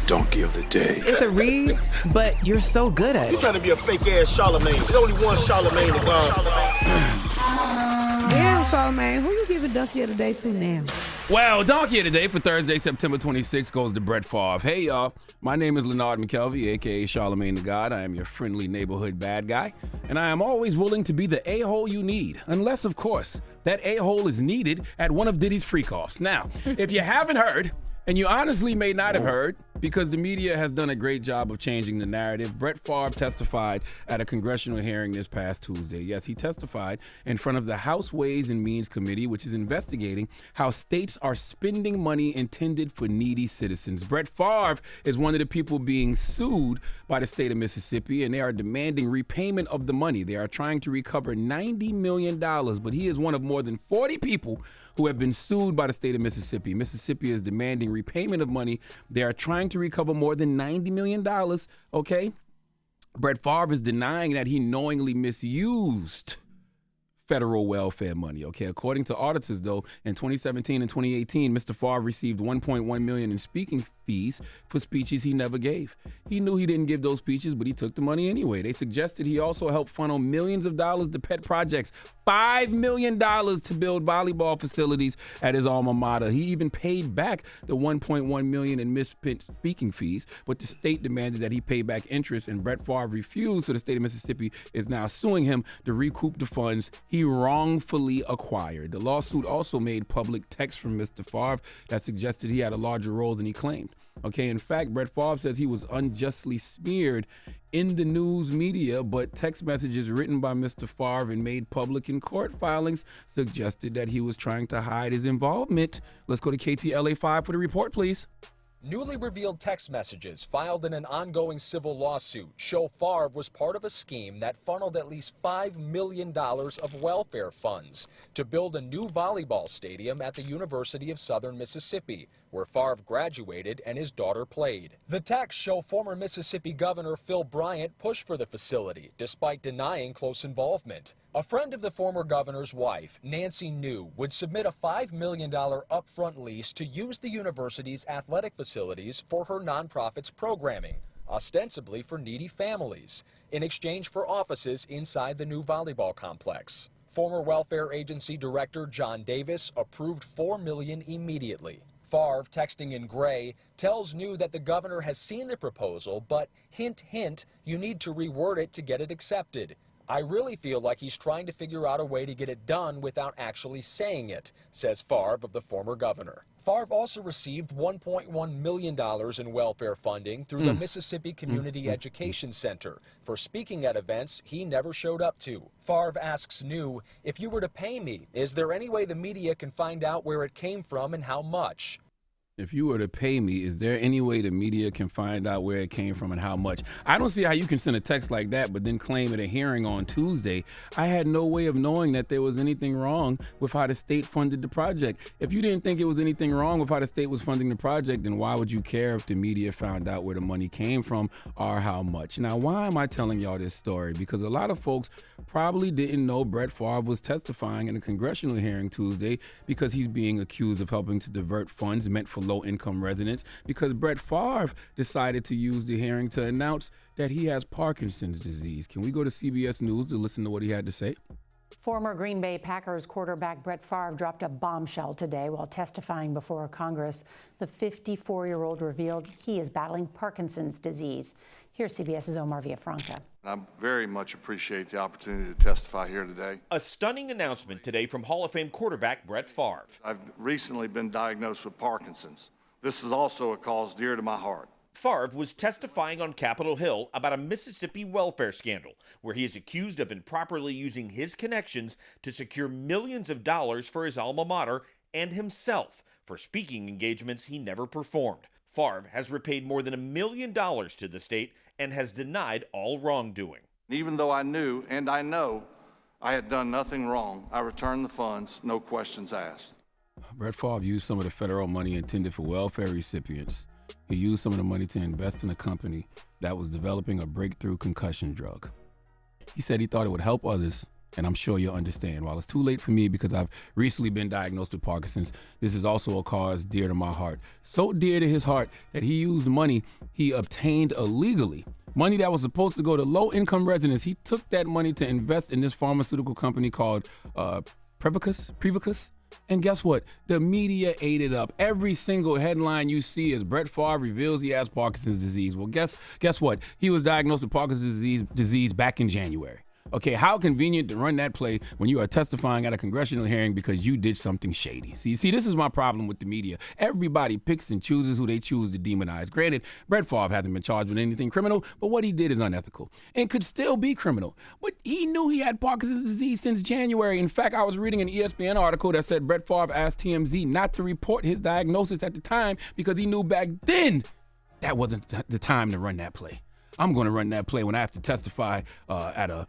donkey of the day. It's a read, but you're so good at it. You trying to be a fake-ass Charlamagne. There's only one Charlamagne to God. Damn, Charlamagne, who you giving donkey of the day to now? Well, donkey of the day for Thursday, September 26th goes to Brett Favre. Hey, y'all. My name is Leonard McKelvey, a.k.a. Charlamagne the God. I am your friendly neighborhood bad guy, and I am always willing to be the a-hole you need, unless, of course, that a-hole is needed at one of Diddy's freak-offs. Now, if you haven't heard, and you honestly may not have heard, because the media has done a great job of changing the narrative, Brett Favre testified at a congressional hearing this past Tuesday. Yes, he testified in front of the House Ways and Means Committee, which is investigating how states are spending money intended for needy citizens. Brett Favre is one of the people being sued by the state of Mississippi, and they are demanding repayment of the money. They are trying to recover $90 million, but he is one of more than 40 people who have been sued by the state of Mississippi. Mississippi is demanding repayment of money. They are trying to recover more than $90 million, okay? Brett Favre is denying that he knowingly misused federal welfare money, okay? According to auditors, though, in 2017 and 2018, Mr. Favre received $1.1 million in speaking fees for speeches he never gave. He knew he didn't give those speeches, but he took the money anyway. They suggested he also helped funnel millions of dollars to pet projects, $5 million to build volleyball facilities at his alma mater. He even paid back the $1.1 million in misspent speaking fees, but the state demanded that he pay back interest, and Brett Favre refused, so the state of Mississippi is now suing him to recoup the funds he wrongfully acquired. The lawsuit also made public texts from Mr. Favre that suggested he had a larger role than he claimed. Okay, in fact, Brett Favre says he was unjustly smeared in the news media, but text messages written by Mr. Favre and made public in court filings suggested that he was trying to hide his involvement. Let's go to KTLA 5 for the report, please. Newly revealed text messages filed in an ongoing civil lawsuit show Favre was part of a scheme that funneled at least $5 million of welfare funds to build a new volleyball stadium at the University of Southern Mississippi, where Favre graduated and his daughter played. The texts show former Mississippi Governor Phil Bryant pushed for the facility, despite denying close involvement. A friend of the former governor's wife, Nancy New, would submit a $5 million upfront lease to use the university's athletic facilities for her nonprofit's programming, ostensibly for needy families, in exchange for offices inside the new volleyball complex. Former welfare agency director John Davis approved $4 million immediately. Favre, texting in gray, tells New that the governor has seen the proposal, but hint, hint, you need to reword it to get it accepted. I really feel like he's trying to figure out a way to get it done without actually saying it, says Favre of the former governor. Favre also received $1.1 million in welfare funding through the Mississippi Community Education Center for speaking at events he never showed up to. Favre asks New, if you were to pay me, is there any way the media can find out where it came from and how much? If you were to pay me, is there any way the media can find out where it came from and how much? I don't see how you can send a text like that but then claim at a hearing on Tuesday, I had no way of knowing that there was anything wrong with how the state funded the project. If you didn't think it was anything wrong with how the state was funding the project, then why would you care if the media found out where the money came from or how much? Now, why am I telling y'all this story? Because a lot of folks probably didn't know Brett Favre was testifying in a congressional hearing Tuesday because he's being accused of helping to divert funds meant for low-income residents, because Brett Favre decided to use the hearing to announce that he has Parkinson's disease. Can we go to CBS News to listen to what he had to say? Former Green Bay Packers quarterback Brett Favre dropped a bombshell today while testifying before Congress. The 54-year-old revealed he is battling Parkinson's disease. Here's CBS's Omar Villafranca. I very much appreciate the opportunity to testify here today. A stunning announcement today from Hall of Fame quarterback Brett Favre. I've recently been diagnosed with Parkinson's. This is also a cause dear to my heart. Favre was testifying on Capitol Hill about a Mississippi welfare scandal where he is accused of improperly using his connections to secure millions of dollars for his alma mater and himself for speaking engagements he never performed. Favre has repaid more than $1 million to the state and has denied all wrongdoing. Even though I knew and I know I had done nothing wrong, I returned the funds, no questions asked. Brett Favre used some of the federal money intended for welfare recipients. He used some of the money to invest in a company that was developing a breakthrough concussion drug. He said he thought it would help others, and I'm sure you'll understand. While it's too late for me because I've recently been diagnosed with Parkinson's, this is also a cause dear to my heart. So dear to his heart that he used money he obtained illegally. Money that was supposed to go to low-income residents. He took that money to invest in this pharmaceutical company called Prevacus. And guess what? The media ate it up. Every single headline you see is Brett Favre reveals he has Parkinson's disease. Well, guess what? He was diagnosed with Parkinson's disease back in January. Okay, how convenient to run that play when you are testifying at a congressional hearing because you did something shady. See, this is my problem with the media. Everybody picks and chooses who they choose to demonize. Granted, Brett Favre hasn't been charged with anything criminal, but what he did is unethical and could still be criminal. But he knew he had Parkinson's disease since January. In fact, I was reading an ESPN article that said Brett Favre asked TMZ not to report his diagnosis at the time because he knew back then that wasn't the time to run that play. I'm going to run that play when I have to testify at a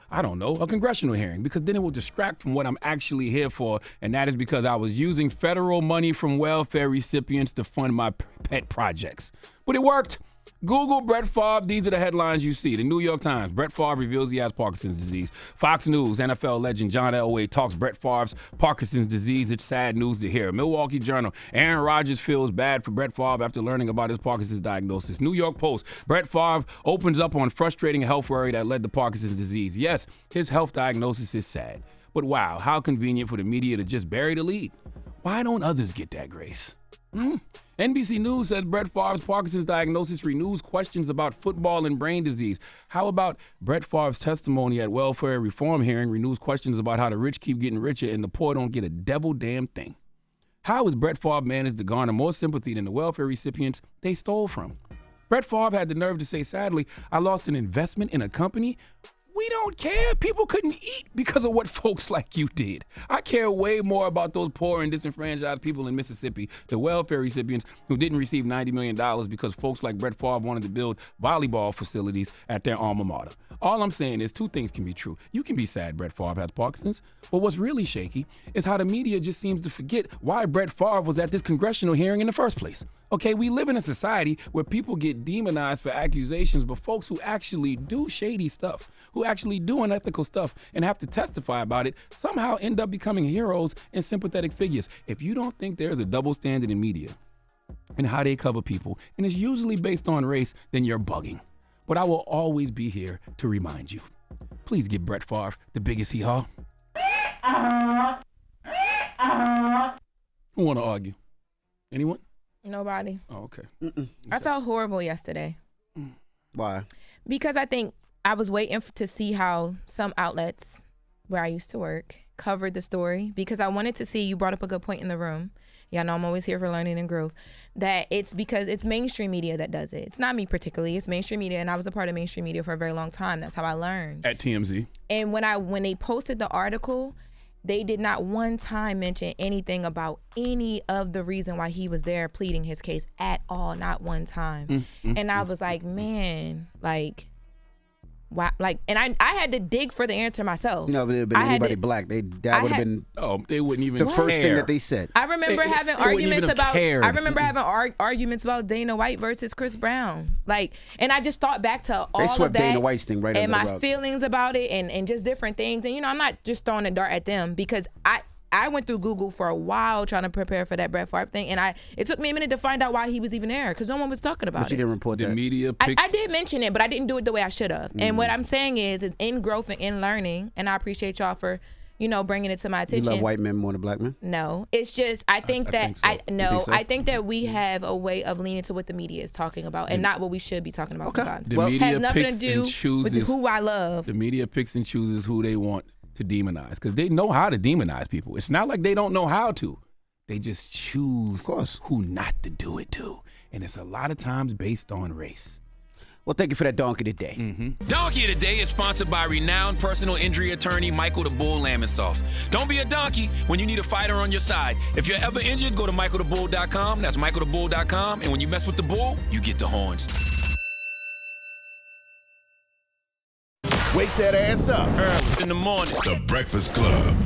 congressional hearing, because then it will distract from what I'm actually here for, and that is because I was using federal money from welfare recipients to fund my pet projects. But it worked. Google Brett Favre. These are the headlines you see. The New York Times, Brett Favre reveals he has Parkinson's disease. Fox News, NFL legend John Elway talks Brett Favre's Parkinson's disease. It's sad news to hear. Milwaukee Journal, Aaron Rodgers feels bad for Brett Favre after learning about his Parkinson's diagnosis. New York Post, Brett Favre opens up on frustrating health worry that led to Parkinson's disease. Yes, his health diagnosis is sad. But wow, how convenient for the media to just bury the lead. Why don't others get that grace? NBC News says Brett Favre's Parkinson's diagnosis renews questions about football and brain disease. How about Brett Favre's testimony at welfare reform hearing renews questions about how the rich keep getting richer and the poor don't get a devil damn thing? How has Brett Favre managed to garner more sympathy than the welfare recipients they stole from? Brett Favre had the nerve to say, sadly, I lost an investment in a company. We don't care. People couldn't eat because of what folks like you did. I care way more about those poor and disenfranchised people in Mississippi, the welfare recipients who didn't receive $90 million because folks like Brett Favre wanted to build volleyball facilities at their alma mater. All I'm saying is two things can be true. You can be sad Brett Favre has Parkinson's, but what's really shaky is how the media just seems to forget why Brett Favre was at this congressional hearing in the first place. Okay, we live in a society where people get demonized for accusations, but folks who actually do shady stuff, who actually do unethical stuff and have to testify about it, somehow end up becoming heroes and sympathetic figures. If you don't think there's a double standard in media and how they cover people, and it's usually based on race, then you're bugging. But I will always be here to remind you. Please give Brett Favre the biggest hee-haw. Who want to argue? Anyone? Nobody. Oh, okay. I felt horrible yesterday. Why? Because I think I was waiting to see how some outlets where I used to work covered the story, because I wanted to see, you brought up a good point in the room. Yeah, I know I'm always here for learning and growth. That it's because it's mainstream media that does it. It's not me particularly. It's mainstream media, and I was a part of mainstream media for a very long time. That's how I learned. At TMZ. And when they posted the article, they did not one time mention anything about any of the reason why he was there pleading his case at all. Not one time. And I was like, man, like, wow, like, and I had to dig for the answer myself. You know, if it had been anybody black, that would have been they wouldn't even the first thing that they said. I remember having arguments about arguments about Dana White versus Chris Brown. Like, and I just thought back to all they swept of that Dana White's thing right and under the my rug. feelings about it and just different things. And you know, I'm not just throwing a dart at them, because I went through Google for a while trying to prepare for that Brett Favre thing, and it took me a minute to find out why he was even there, because no one was talking about it. But you didn't report that. The media picks... I did mention it, but I didn't do it the way I should have. And what I'm saying is in growth and in learning, and I appreciate y'all for, you know, bringing it to my attention. You love white men more than black men? No, it's just I think that I think that we have a way of leaning to what the media is talking about and not what we should be talking about sometimes. The media has nothing picks to do and chooses with who I love. The media picks and chooses who they want to demonize, because they know how to demonize people. It's not like they don't know how to. They just choose who not to do it to. And it's a lot of times based on race. Well, thank you for that Donkey Today. Donkey Today is sponsored by renowned personal injury attorney Michael the Bull Lamonsoff. Don't be a donkey when you need a fighter on your side. If you're ever injured, go to michaelthebull.com. That's michaelthebull.com. And when you mess with the bull, you get the horns. Wake that ass up. Early in the morning. The Breakfast Club.